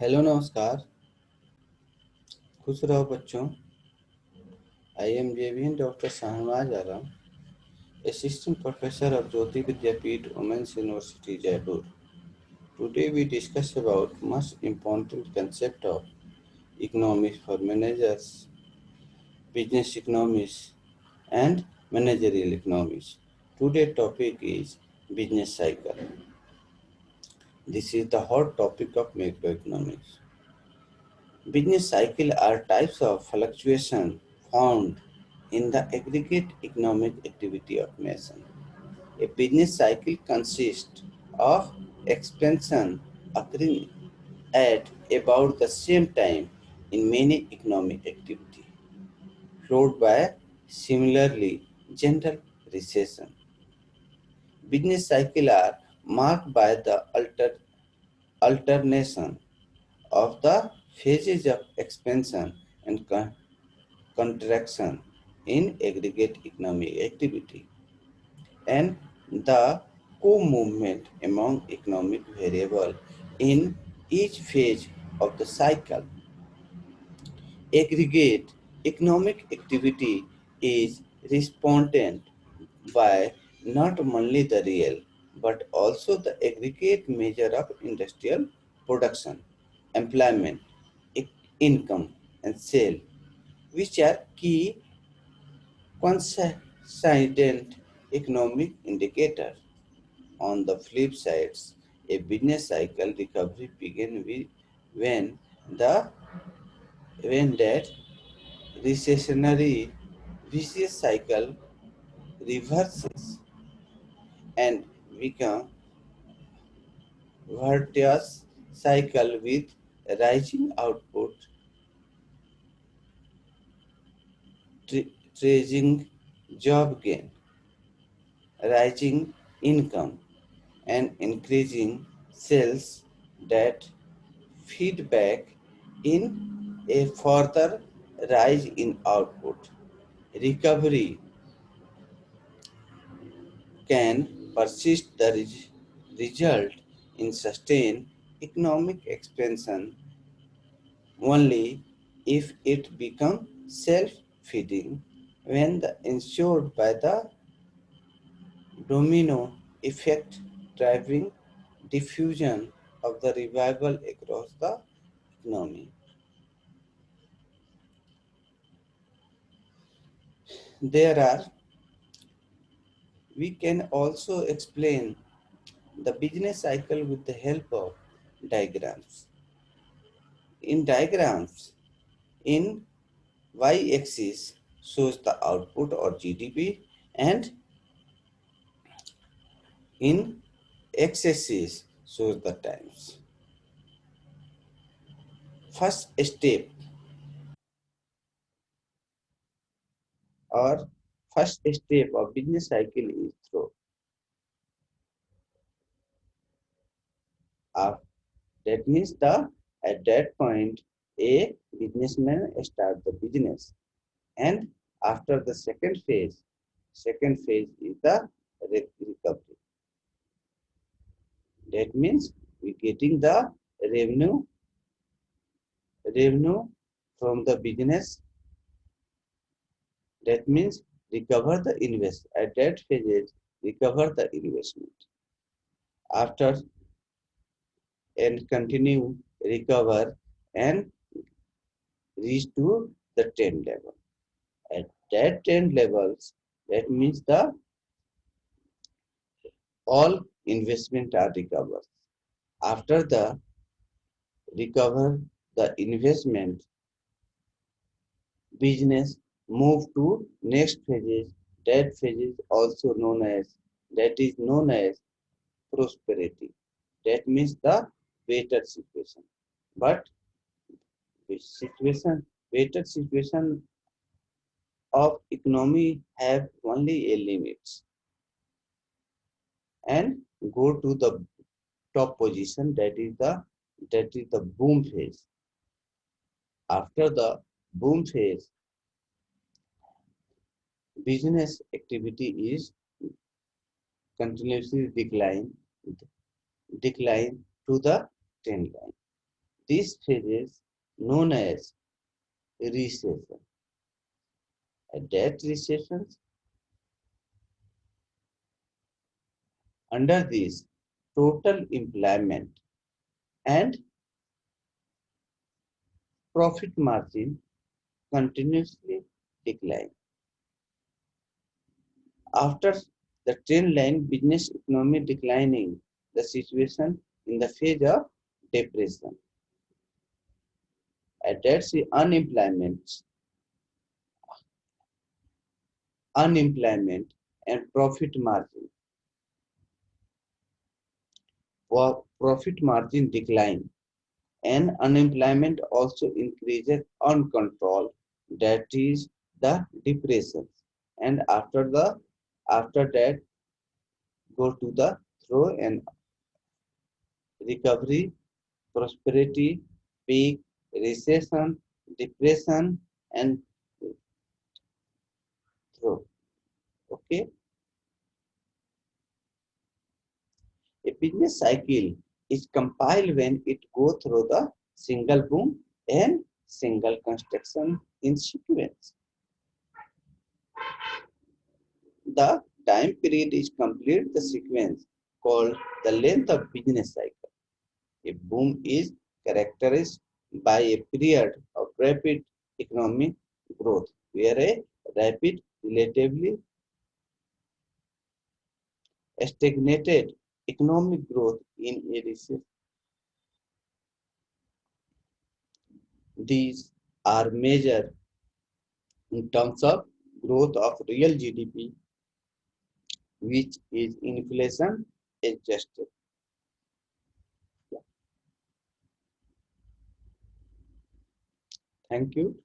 Hello नमस्कार। खुश रहो बच्चों। आई एम जेवीन doctor Shahnawaz Alam, assistant professor of Jyoti Vidyapeeth Women's University Jaipur. Today we discuss about most important concept of economics for managers, business economics and managerial economics. Today's topic is business cycle. This is the hot topic of macroeconomics. Business cycle are types of fluctuation found in the aggregate economic activity of nation. A business cycle consists of expansion occurring at about the same time in many economic activity, followed by similarly general recession. Business cycles are marked by the alternation of the phases of expansion and contraction in aggregate economic activity, and the co-movement among economic variables in each phase of the cycle. Aggregate economic activity is respondent by not only the real but also the aggregate measure of industrial production, employment, income, and sale, which are key consistent economic indicators. On the flip side, a business cycle recovery begins when the when that recessionary vicious cycle reverses and become virtuous cycle with rising output, tracing job gain, rising income, and increasing sales that feedback in a further rise in output. Recovery can persist the result in sustained economic expansion only if it becomes self-feeding when the ensured by the domino effect driving diffusion of the revival across the economy. There are, we can also explain the business cycle with the help of diagrams. In diagrams, in y-axis shows the output or GDP, and in x-axis shows the times. First step or first step of business cycle is through. That means the at that point a businessman start the business, and after the second phase is the recovery. That means we getting the revenue revenue from the business. That means recover the invest at that phase, recover the investment. After and continue recover and reach to the 10 level. At that 10 levels, that means the all investment are recovered. After the recover the investment, business move to next phases. That phase is also known as prosperity. That means the better situation. But better situation of economy have only a limits and go to the top position. That is the boom phase. After the boom phase, business activity is continuously decline to the trend line. This phase is known as recession. At that recession, under this, total employment and profit margin continuously decline. After the trend line business economy declining, the situation in the phase of depression. At that unemployment and profit margin. Profit margin decline and unemployment also increases uncontrolled. That is the depression. And after that go to the through and recovery, prosperity, peak, recession, depression, and through. Okay, a business cycle is compiled when it go through the single boom and single construction in sequence. The time period is complete the sequence called the length of business cycle. A boom is characterized by a period of rapid economic growth, where a rapid, relatively stagnated economic growth in a recession. These are measured in terms of growth of real GDP, which is inflation adjusted. Thank you.